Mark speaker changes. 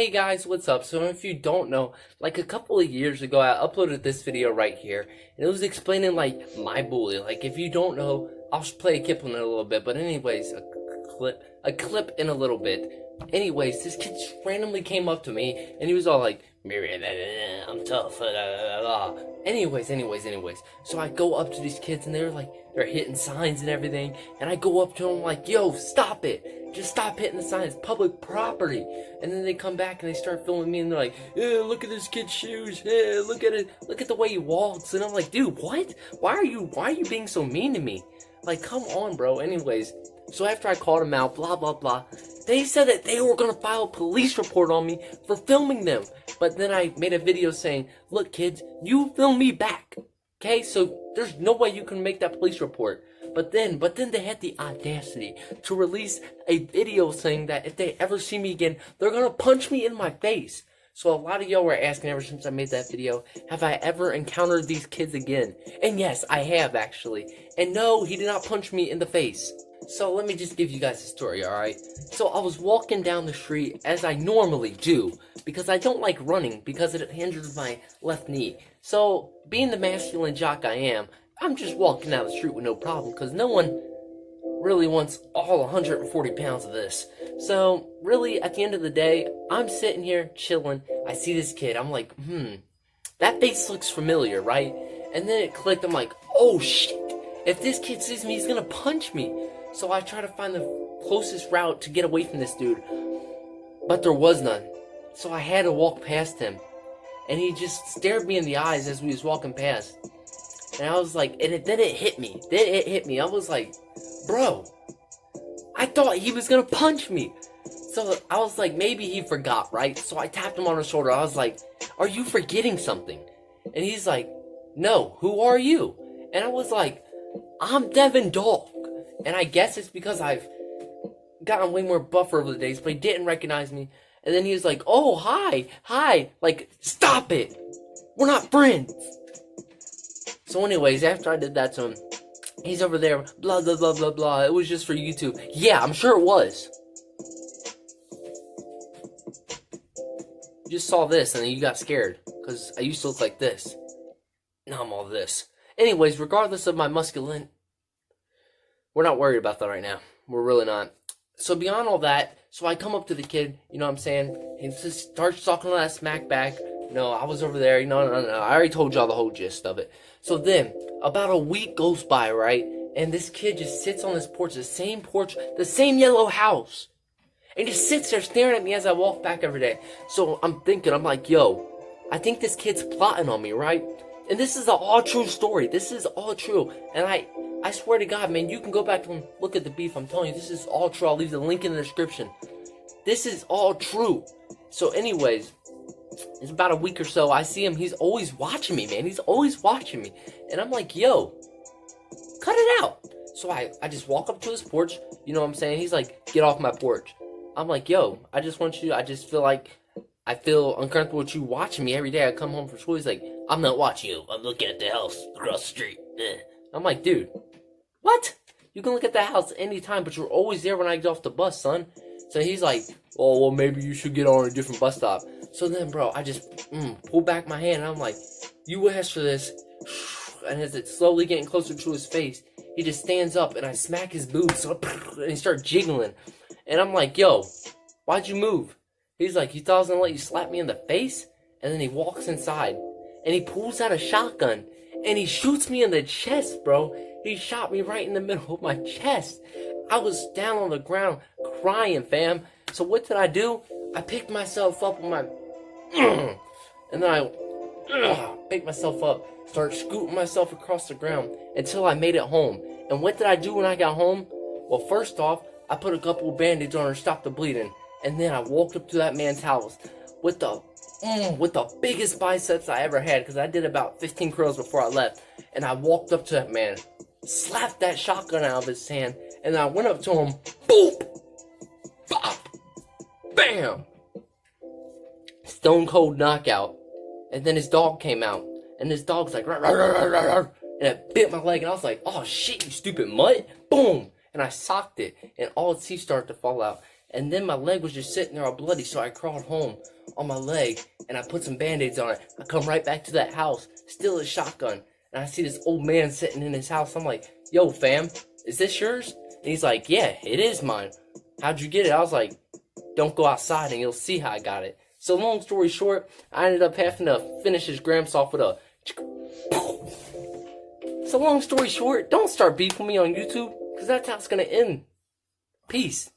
Speaker 1: Hey guys, what's up? So if you don't know, like a couple of years ago, I uploaded this video right here, and it was explaining like my bully. Like if you don't know, I'll play a clip in a little bit. But anyways, a clip in a little bit. Anyways, this kid just randomly came up to me, and he was all like, "I'm tough." Anyways. So I go up to these kids, and they're hitting signs and everything, and I go up to them like, "Yo, stop it! Just stop hitting the signs, public property." And then they come back and they start filming me, and they're like, "Look at this kid's shoes. Look at it. Look at the way he walks." And I'm like, "Dude, what? Why are you being so mean to me? Like, come on, bro." Anyways, so after I called him out, blah blah blah, they said that they were gonna file a police report on me for filming them. But then I made a video saying, "Look, kids, you film me back, okay? So there's no way you can make that police report." But then they had the audacity to release a video saying that if they ever see me again, they're gonna punch me in my face. So a lot of y'all were asking ever since I made that video, have I ever encountered these kids again? And yes, I have actually. And no, he did not punch me in the face. So let me just give you guys a story, alright? So I was walking down the street as I normally do, because I don't like running because it hinders my left knee. So being the masculine jock I am, I'm just walking down the street with no problem, because no one really wants all 140 pounds of this. So really, at the end of the day, I'm sitting here chilling. I see this kid. I'm like, that face looks familiar, right? And then it clicked. I'm like, oh shit. If this kid sees me, he's gonna punch me. So I try to find the closest route to get away from this dude, but there was none. So I had to walk past him, and he just stared me in the eyes as we was walking past. And I was like, then it hit me. I was like, bro, I thought he was gonna punch me. So I was like, maybe he forgot, right? So I tapped him on the shoulder. I was like, are you forgetting something? And he's like, no, who are you? And I was like, I'm Devin Dog. And I guess it's because I've gotten way more buffer over the days, but he didn't recognize me. And then he was like, oh, hi. Like, stop it. We're not friends. So anyways, after I did that to him, he's over there, blah, blah, blah, blah, blah. It was just for YouTube. Yeah, I'm sure it was. You just saw this and then you got scared. Because I used to look like this. Now I'm all this. Anyways, regardless of my masculine, we're not worried about that right now. We're really not. So beyond all that, so I come up to the kid, you know what I'm saying? He just starts talking all that smack back. No, I was over there. No. I already told y'all the whole gist of it. So then, about a week goes by, right? And this kid just sits on this porch, the same yellow house. And just sits there staring at me as I walk back every day. So I'm thinking, I'm like, yo, I think this kid's plotting on me, right? And this is an all true story. This is all true. And I swear to God, man, you can go back and look at the beef. I'm telling you, this is all true. I'll leave the link in the description. This is all true. So anyways, it's about a week or so. I see him. He's always watching me, man. He's always watching me. And I'm like, yo, cut it out. So I just walk up to his porch. You know what I'm saying? He's like, get off my porch. I'm like, yo, I just feel like I feel uncomfortable with you watching me every day. I come home from school. He's like, I'm not watching you. I'm looking at the house across the street. I'm like, dude, what? You can look at the house anytime, but you're always there when I get off the bus, son. So he's like, oh, well, maybe you should get on a different bus stop. So then, bro, I just pull back my hand, and I'm like, you asked for this. And as it's slowly getting closer to his face, he just stands up, and I smack his boobs, and he starts jiggling. And I'm like, yo, why'd you move? He's like, you thought I was going to let you slap me in the face? And then he walks inside, and he pulls out a shotgun, and he shoots me in the chest, bro. He shot me right in the middle of my chest. I was down on the ground crying, fam. So what did I do? I picked myself up with my... and then I picked myself up, started scooting myself across the ground until I made it home. And what did I do when I got home? Well, first off, I put a couple of bandages on her to stop the bleeding. And then I walked up to that man's house with the biggest biceps I ever had, because I did about 15 curls before I left. And I walked up to that man, slapped that shotgun out of his hand, and I went up to him, boop, bop, bam, stone cold knockout. And then his dog came out, and his dog's like, rawr, rawr, rawr, rawr, rawr, and it bit my leg, and I was like, oh shit, you stupid mutt, boom, and I socked it, and all its teeth started to fall out. And then my leg was just sitting there all bloody, so I crawled home on my leg, and I put some Band-Aids on it. I come right back to that house, still a shotgun, and I see this old man sitting in his house. I'm like, yo, fam, is this yours? And he's like, yeah, it is mine. How'd you get it? I was like, don't go outside and you'll see how I got it. So long story short, I ended up having to finish his gramps off with a... So long story short, don't start beefing me on YouTube, because that's how it's going to end. Peace.